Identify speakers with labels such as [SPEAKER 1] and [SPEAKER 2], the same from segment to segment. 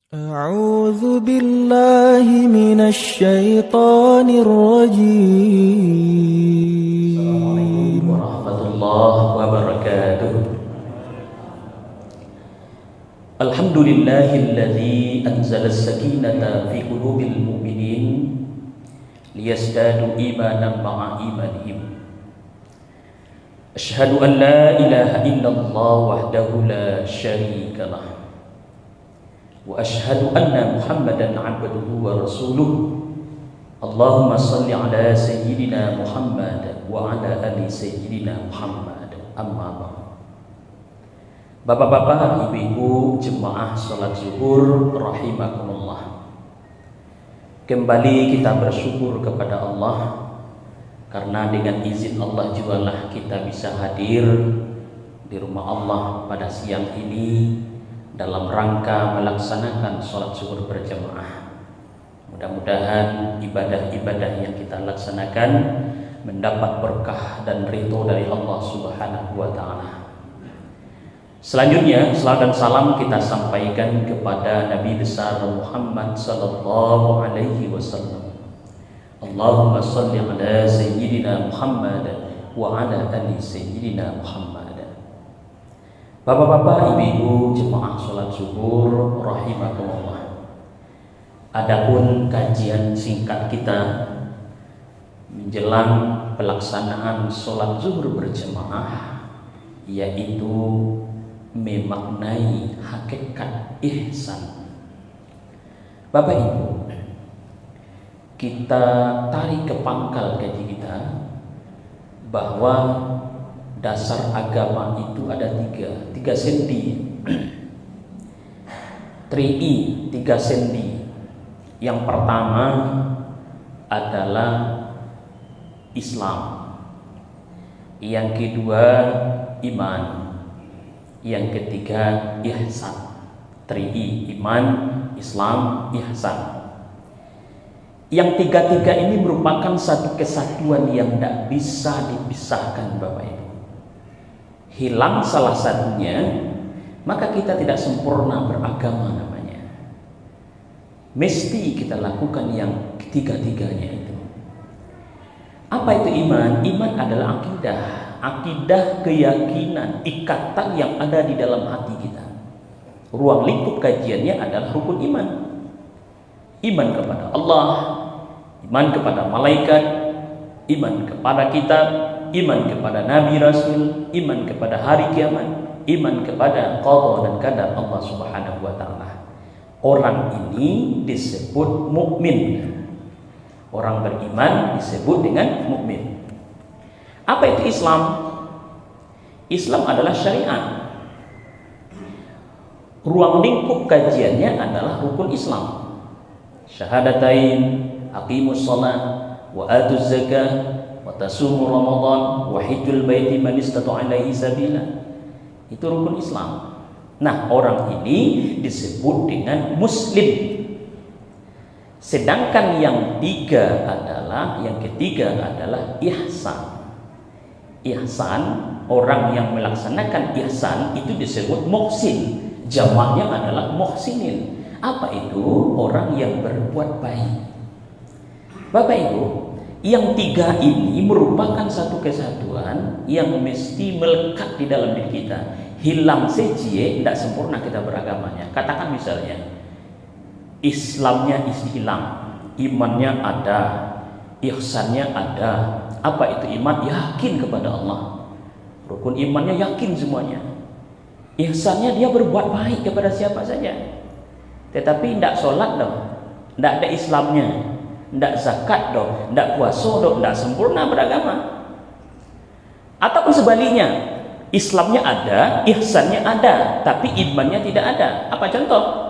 [SPEAKER 1] أعوذ بالله من الشيطان الرجيم.
[SPEAKER 2] Assalamualaikum warahmatullahi wabarakatuh. Alhamdulillahilladzi anzala as-sakinata fi qulubil mu'minin liyazdadu imanan ma'a imanihim. Asyhadu an la ilaha illallah wahdahu la syarika lah. Wa asyhadu anna Muhammadan 'abduhu wa rasuluh. Allahumma salli ala sayyidina Muhammad wa ala ali sayyidina Muhammad. Amma ba'd. Bapak-bapak, ibu-ibu, jemaah salat zuhur rahimakumullah. Kembali kita bersyukur kepada Allah karena dengan izin Allah jugalah kita bisa hadir di rumah Allah pada siang ini dalam rangka melaksanakan sholat zuhur berjamaah. Mudah-mudahan ibadah-ibadah yang kita laksanakan mendapat berkah dan ridho dari Allah Subhanahu wa Ta'ala. Selanjutnya, salawat dan salam kita sampaikan kepada Nabi besar Muhammad sallallahu alaihi wasallam. Allahumma salli ala sayyidina Muhammad wa ala ali sayyidina Muhammad. Bapak-bapak, ibu-ibu, jemaah sholat zuhur rahimakumullah. Adapun kajian singkat kita menjelang pelaksanaan sholat zuhur berjemaah, yaitu memaknai hakikat ihsan. Bapak Ibu, kita tarik ke pangkal kaji kita bahwa dasar agama itu ada tiga sendi. 3I, 3 sendi. Yang pertama adalah Islam, yang kedua iman, yang ketiga ihsan. 3I, iman, Islam, ihsan. Yang tiga-tiga ini merupakan satu kesatuan yang tidak bisa dipisahkan, Bapak Ibu. Hilang salah satunya, maka kita tidak sempurna beragama namanya. Mesti kita lakukan yang ketiga-tiganya itu. Apa itu iman? Iman adalah akidah. Akidah, keyakinan, ikatan yang ada di dalam hati kita. Ruang lingkup kajiannya adalah rukun iman. Iman kepada Allah, iman kepada malaikat, iman kepada kitab, iman kepada Nabi Rasul, iman kepada hari kiamat, iman kepada qada dan qadar Allah Subhanahu wa Ta'ala. Orang ini disebut mukmin. Orang beriman disebut dengan mukmin. Apa itu Islam? Islam adalah syariat. Ruang lingkup kajiannya adalah rukun Islam. Syahadatain, aqimus shalah, wa atuz zakah, wa tasumu ramadan, wa hajjul baiti man istata'a ilaihi sabila. Itu rukun Islam. Nah, orang ini disebut dengan muslim. Sedangkan yang ketiga adalah ihsan. Ihsan, orang yang melaksanakan ihsan itu disebut muhsin. Jamaknya adalah muhsinin. Apa itu? Orang yang berbuat baik. Bapak Ibu, yang tiga ini merupakan satu kesatuan yang mesti melekat di dalam diri kita. Hilang saja tidak sempurna kita beragamanya. Katakan misalnya Islamnya hilang, imannya ada, ihsannya ada. Apa itu iman? Yakin kepada Allah. Rukun imannya yakin semuanya. Ihsannya dia berbuat baik kepada siapa saja. Tetapi tidak sholat dong, tidak ada Islamnya, tidak zakat dong, tidak puasa dong, tidak sempurna beragama. Ataupun sebaliknya, Islamnya ada, ihsannya ada, tapi imannya tidak ada. Apa contoh?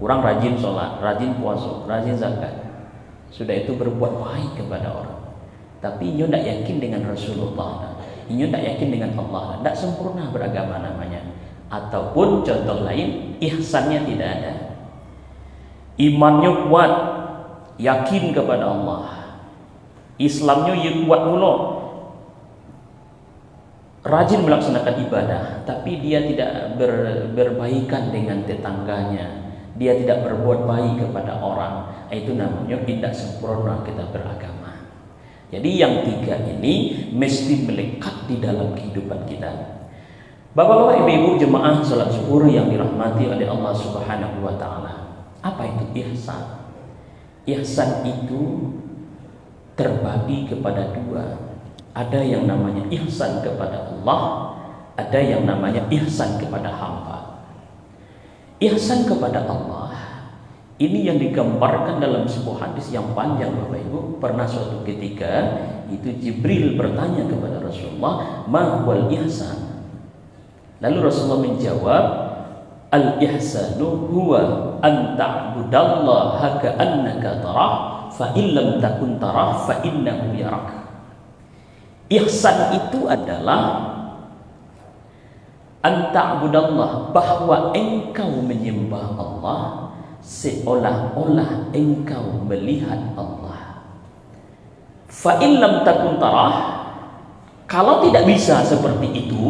[SPEAKER 2] Kurang rajin sholat, rajin puasa, rajin zakat. Sudah itu berbuat baik kepada orang, tapi ia tidak yakin dengan Rasulullah, ia tidak yakin dengan Allah, tidak sempurna beragama namanya. Ataupun contoh lain, ihsannya tidak ada, imannya kuat, yakin kepada Allah, Islamnya kuat mulu, rajin melaksanakan ibadah, tapi dia tidak berbaikan dengan tetangganya, dia tidak berbuat baik kepada orang, itu namanya tidak sempurna kita beragama. Jadi yang tiga ini mesti melekat di dalam kehidupan kita. Bapak-bapak, ibu-ibu jemaah salat zuhur yang dirahmati oleh Allah Subhanahu wa taala. Apa itu ihsan? Ihsan itu terbagi kepada dua. Ada yang namanya ihsan kepada Allah, ada yang namanya ihsan kepada hamba. Ihsan kepada Allah ini yang digambarkan dalam sebuah hadis yang panjang, Bapak Ibu. Pernah suatu ketika itu Jibril bertanya kepada Rasulullah, "Ma huwal ihsan?" Lalu Rasulullah menjawab, "Al-ihsanu huwa an ta'budallaha ka'annaka tarah, fa in lam takun tarah fa innahu yarak." Ihsan itu adalah an ta'budallah, bahwa engkau menyembah Allah seolah-olah engkau melihat Allah. Fa in lam takun tarah, kalau tidak bisa seperti itu,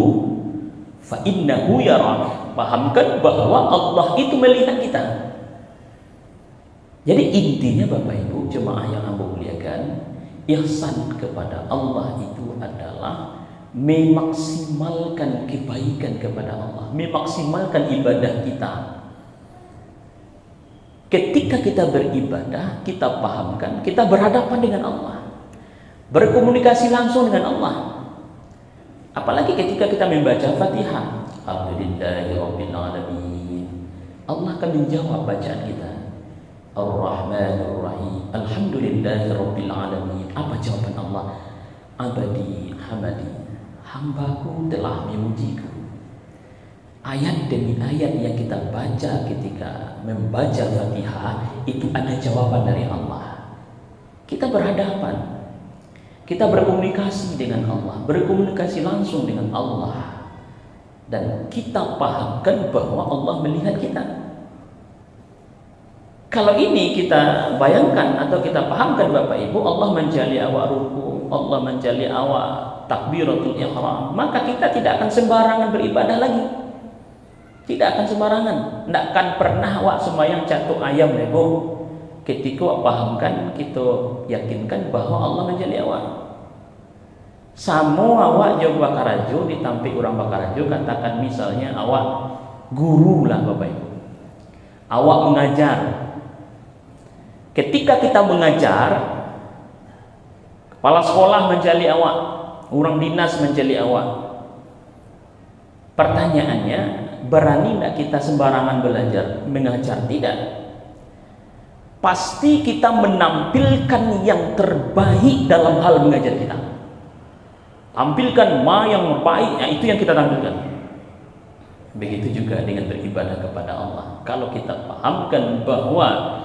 [SPEAKER 2] fa innahu yarak, pahamkan bahwa Allah itu melihat kita. Jadi intinya Bapak Ibu jemaah yang Anda muliakan, ihsan kepada Allah itu adalah memaksimalkan kebaikan kepada Allah, memaksimalkan ibadah kita. Ketika kita beribadah, kita pahamkan kita berhadapan dengan Allah, berkomunikasi langsung dengan Allah. Apalagi ketika kita membaca Fatihah, Alhamdulillahirabbil alamin, Allah akan menjawab bacaan kita. Ar-Rahmanir Rahim, Alhamdulillahirabbil alamin. Apa jawaban Allah? Abadi hamadi, hambaku telah memujiku. Ayat demi ayat yang kita baca ketika membaca Fatihah itu ada jawaban dari Allah. Kita berhadapan, kita berkomunikasi dengan Allah, berkomunikasi langsung dengan Allah, dan kita pahamkan bahwa Allah melihat kita. Kalau ini kita bayangkan atau kita pahamkan Bapak Ibu, Allah menjali awak ruku, Allah menjali awak takbiratul ihram, maka kita tidak akan sembarangan beribadah lagi. Tidak akan sembarangan. Tidak akan pernah awak sembahyang catuk ayam lego. Ketika awak pahamkan, kita yakinkan bahwa Allah menjali awak. Samo awak jauh bakarajo ditampik orang bakarajo, katakan misalnya awak guru lah Bapak Ibu, awak mengajar. Ketika kita mengajar, kepala sekolah menjali awak, orang dinas menjali awak. Pertanyaannya, berani tidak kita sembarangan belajar mengajar? Tidak. Pasti kita menampilkan yang terbaik dalam hal mengajar kita. Tampilkan yang baik, itu yang kita tampilkan. Begitu juga dengan beribadah kepada Allah. Kalau kita pahamkan bahwa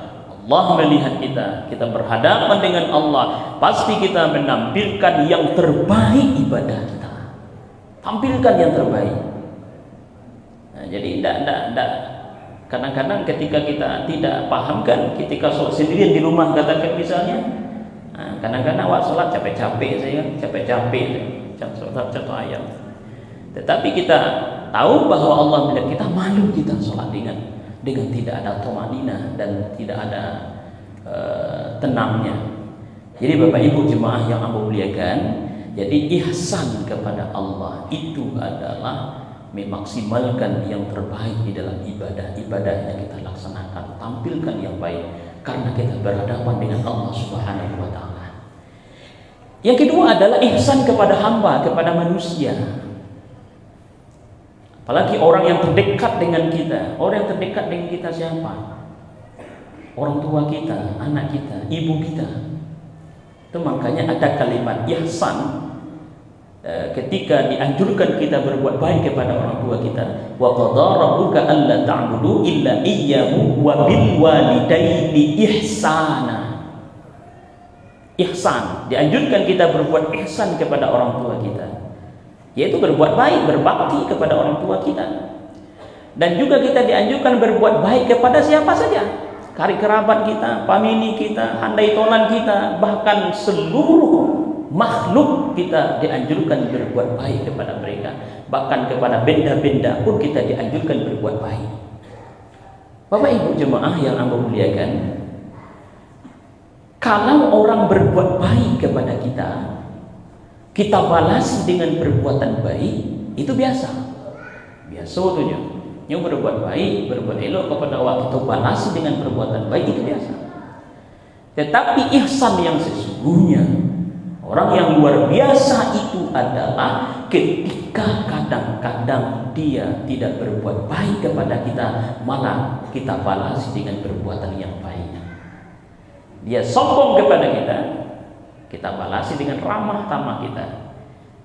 [SPEAKER 2] Allah melihat kita, kita berhadapan dengan Allah, pasti kita menampilkan yang terbaik ibadah kita. Tampilkan yang terbaik. Nah, jadi tidak. Kadang-kadang ketika kita tidak pahamkan, ketika sholat sendirian di rumah, katakan misalnya, kadang-kadang awak sholat capek-capek saya, sholat satu ayam. Tetapi kita tahu bahwa Allah melihat kita, malu kita sholat dengan tidak ada tumanina dan tidak ada tenangnya. Jadi Bapak Ibu jemaah yang aku muliakan, jadi ihsan kepada Allah itu adalah memaksimalkan yang terbaik di dalam ibadah yang kita laksanakan, tampilkan yang baik karena kita berhadapan dengan Allah Subhanahu wa taala. Yang kedua adalah ihsan kepada hamba, kepada manusia. Apalagi orang yang terdekat dengan kita. Orang yang terdekat dengan kita siapa? Orang tua kita, anak kita, ibu kita. Itu makanya ada kalimat ihsan ketika dianjurkan kita berbuat baik kepada orang tua kita. Wa qadara rabbuka alla ta'budu illa iyyahu wa bil walidaini ihsana. Ihsan, dianjurkan kita berbuat ihsan kepada orang tua kita, yaitu berbuat baik, berbakti kepada orang tua kita. Dan juga kita dianjurkan berbuat baik kepada siapa saja, kari kerabat kita, pamini kita, handai tolan kita, bahkan seluruh makhluk kita dianjurkan berbuat baik kepada mereka. Bahkan kepada benda-benda pun kita dianjurkan berbuat baik. Bapak Ibu jemaah yang Allah muliakan, kalau orang berbuat baik kepada kita, kita balasi dengan perbuatan baik, itu biasa. Biasa tuh ya. Yang berbuat baik, berbuat elok kepada Allah, kita balasi dengan perbuatan baik, itu biasa. Tetapi ihsan yang sesungguhnya, orang yang luar biasa itu adalah ketika kadang-kadang dia tidak berbuat baik kepada kita, malah kita balasi dengan perbuatan yang baik. Dia sombong kepada kita, kita balasi dengan ramah tamah kita.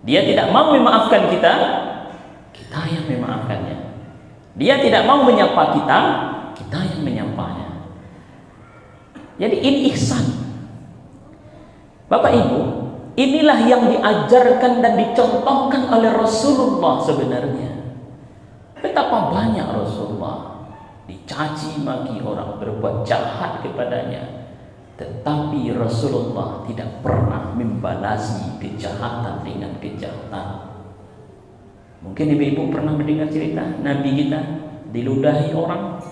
[SPEAKER 2] Dia tidak mau memaafkan kita, kita yang memaafkannya. Dia tidak mau menyapa kita, kita yang menyapanya. Jadi ini ihsan. Bapak Ibu, inilah yang diajarkan dan dicontohkan oleh Rasulullah sebenarnya. Betapa banyak Rasulullah dicaci maki orang, berbuat jahat kepadanya, tetapi Rasulullah tidak pernah membalasi kejahatan dengan kejahatan. Mungkin ibu-ibu pernah mendengar cerita Nabi kita diludahi orang.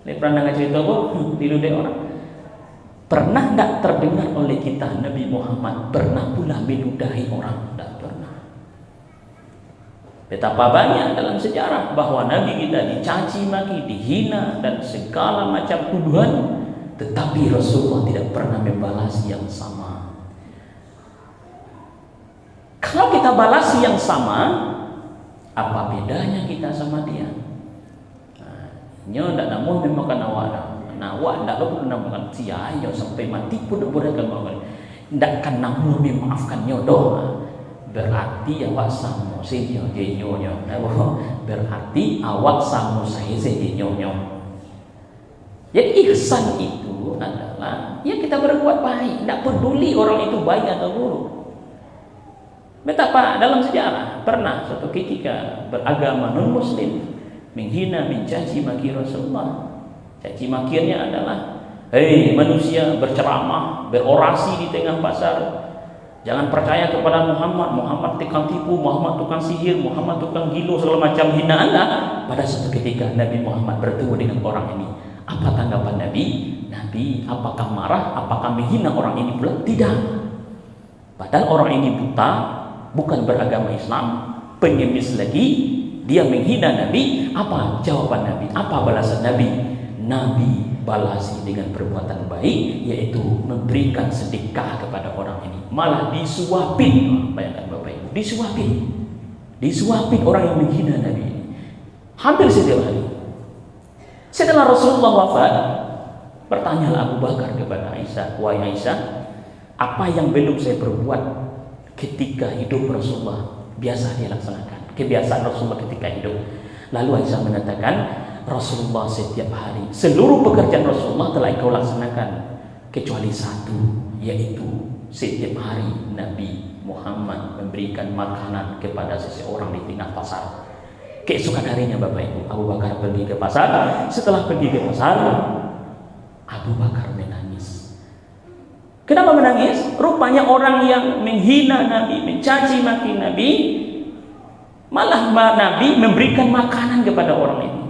[SPEAKER 2] Pernah dengar cerita apa? Diludahi orang. Pernah tidak terdengar oleh kita Nabi Muhammad pernah pula meludahi orang? Tidak pernah. Betapa banyak dalam sejarah bahwa Nabi kita dicaci maki, dihina dan segala macam tuduhan, tetapi Rasulullah tidak pernah membalas yang sama. Kalau kita balas yang sama, apa bedanya kita sama dia? Nyo ndak namun memakan awak ndak lo namakan sia yo sampai mati pun boleh kan makan. Ndak kan namun memaafkan nyo doh. Berarti awak sama saya nyo. Berarti awak sama saya nyo. Jadi ihsan itu adalah ya kita berbuat baik, ndak peduli orang itu baik atau buruk. Betapa dalam sejarah pernah suatu ketika beragama non muslim menghina, mencaci maki Rasulullah. Caci makiannya adalah, hei manusia, berceramah, berorasi di tengah pasar, jangan percaya kepada Muhammad, Muhammad tukang tipu, Muhammad tukang sihir, Muhammad tukang gilo, segala macam hinaanlah. Pada suatu ketika Nabi Muhammad bertemu dengan orang ini, apa tanggapan Nabi? Nabi apakah marah, apakah menghina orang ini pula? Tidak. Padahal orang ini buta, bukan beragama Islam, pengemis lagi, dia menghina Nabi. Apa jawaban Nabi? Apa balasan Nabi? Nabi balasi dengan perbuatan baik, yaitu memberikan sedekah kepada orang ini. Malah disuapin. Bayangkan Bapak Ibu, disuapin orang yang menghina Nabi ini hampir setiap hari. Setelah Rasulullah wafat, bertanyalah Abu Bakar kepada Aisyah, wahai Aisyah, apa yang belum saya perbuat ketika hidup Rasulullah? Biasa dia laksanakan, kebiasaan Rasulullah ketika hidup. Lalu Aisyah mengatakan, Rasulullah setiap hari, seluruh pekerjaan Rasulullah telah engkau laksanakan, kecuali satu, yaitu setiap hari Nabi Muhammad memberikan makanan kepada seseorang di tengah pasar. Keesokan harinya Bapak Ibu, Abu Bakar pergi ke pasar. Setelah pergi ke pasar, Abu Bakar menangis. Kenapa menangis? Rupanya orang yang menghina Nabi, mencaci maki Nabi, malah Nabi memberikan makanan kepada orang ini.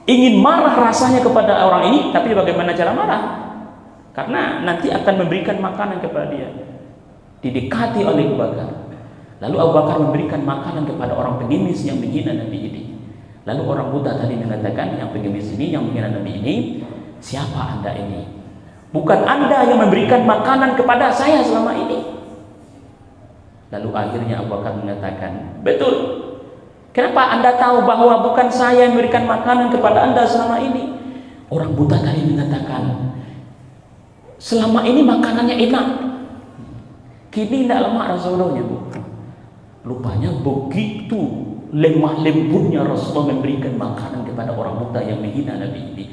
[SPEAKER 2] Ingin marah rasanya kepada orang ini, tapi bagaimana cara marah? Karena nanti akan memberikan makanan kepada dia. Didekati oleh Abu Bakar. Lalu Abu Bakar memberikan makanan kepada orang pengemis yang menghina Nabi ini. Lalu orang buta tadi mengatakan, yang pengemis ini, yang menghina Nabi ini, siapa anda ini? Bukan anda yang memberikan makanan kepada saya selama ini. Lalu akhirnya Abu Bakar mengatakan, betul. Kenapa anda tahu bahwa bukan saya yang memberikan makanan kepada anda selama ini? Orang buta tadi mengatakan, selama ini makanannya enak, kini tidak lama Rasulullah, Bu. Rupanya begitu lemah lembutnya Rasulullah memberikan makanan kepada orang buta yang menghina Nabi ini.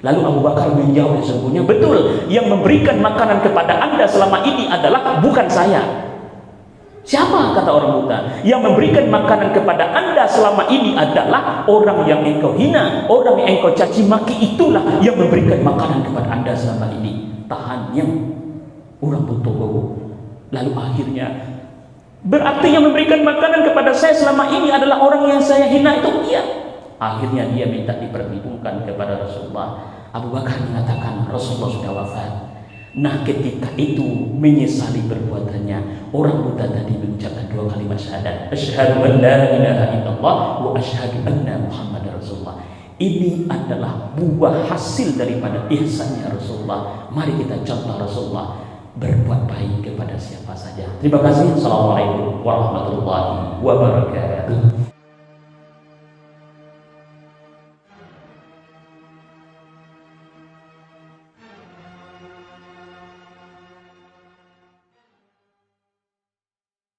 [SPEAKER 2] Lalu Abu Bakar menjawab sesungguhnya, betul, yang memberikan makanan kepada anda selama ini adalah bukan saya. Siapa, kata orang buta? Yang memberikan makanan kepada anda selama ini adalah orang yang engkau hina, orang yang engkau caci maki, itulah yang memberikan makanan kepada anda selama ini. Tahannya orang buta. Lalu akhirnya, berarti yang memberikan makanan kepada saya selama ini adalah orang yang saya hina itu? Iya. Akhirnya dia minta diperhitungkan kepada Rasulullah. Abu Bakar mengatakan Rasulullah sudah wafat. Nah ketika itu menyesali perbuatannya, orang buta tadi mengucapkan 2 kalimat syahadat, asyhadu an la ilaha illallah wa asyhadu anna Muhammadar Rasulullah. Ini adalah buah hasil daripada ihsannya Rasulullah. Mari kita contoh Rasulullah, berbuat baik kepada siapa saja. Terima kasih. Assalamualaikum warahmatullahi wabarakatuh.